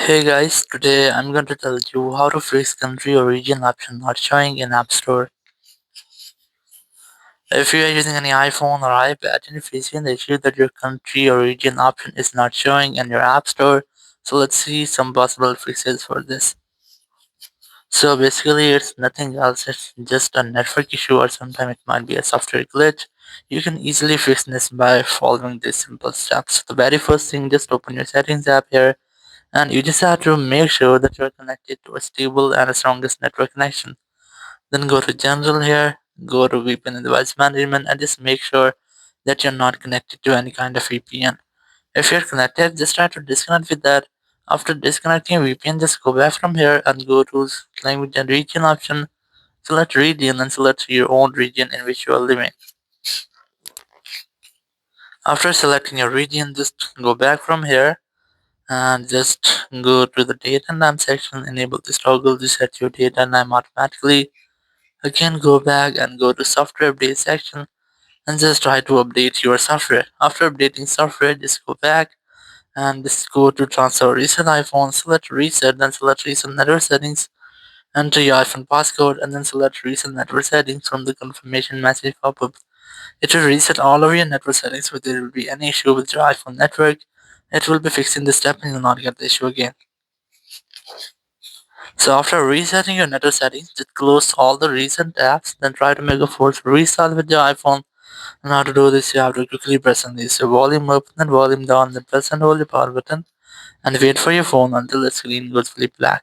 Hey guys, today I'm going to tell you how to fix country or region option not showing in App Store. If you are using any iPhone or iPad and you're facing the issue that your country or region option is not showing in your App Store, so let's see some possible fixes for this. So basically it's nothing else, it's just a network issue or sometimes it might be a software glitch. You can easily fix this by following these simple steps. The very first thing, just open your settings app here. And you just have to make sure that you're connected to a stable and a strongest network connection. Then go to General here, go to VPN and Device Management, and just make sure that you're not connected to any kind of VPN. If you're connected, just try to disconnect with that. After disconnecting VPN, just go back from here and go to Language and Region option, select region and select your own region in which you are living. After selecting your region, just go back from here and just go to the date and time section, enable this toggle to set your date and time automatically. Again, go back and go to software update section and just try to update your software. After updating software, just go back and just go to transfer reset iPhone, select reset, then select reset network settings, enter your iPhone passcode, and then select reset network settings from the confirmation message pop-up. It will reset all of your network settings, so there will be any issue with your iPhone network. It will be fixing this step and you'll not get the issue again. So after resetting your network settings, just close all the recent apps, then try to make a force restart with your iPhone. And how to do this, you have to quickly press on this volume up, then volume down, then press and hold the power button, and wait for your phone until the screen goes fully black.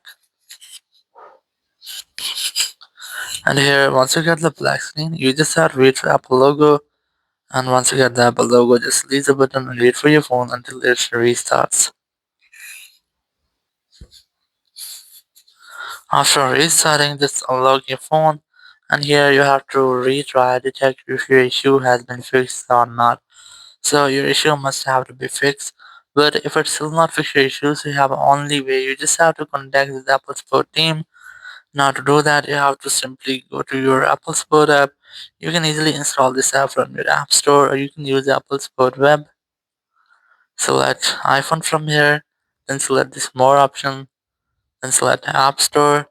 And here, once you get the black screen, you just have to wait for Apple logo. And once you get the Apple logo, just release the button and wait for your phone until it restarts. After restarting, just unlock your phone, and here you have to retry to check if your issue has been fixed or not. So your issue must have to be fixed. But if it's still not fixed your issues, you have only way. You just have to contact the Apple Support team. Now to do that, you have to simply go to your Apple Support app. You can easily install this app from your App Store, or you can use Apple Support Web. Select iPhone from here, then select this More option, then select App Store,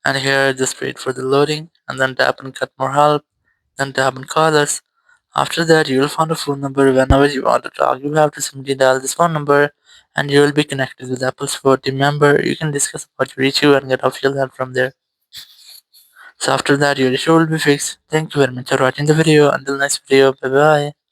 and here just wait for the loading, and then tap on Get More Help, then tap on Call Us. After that, you will find a phone number. Whenever you want to talk, you have to simply dial this phone number and you will be connected with Apple Support team member. You can discuss about your issue and get official help from there. So after that, your issue will be fixed. Thank you very much for watching the video. Until next video, bye bye.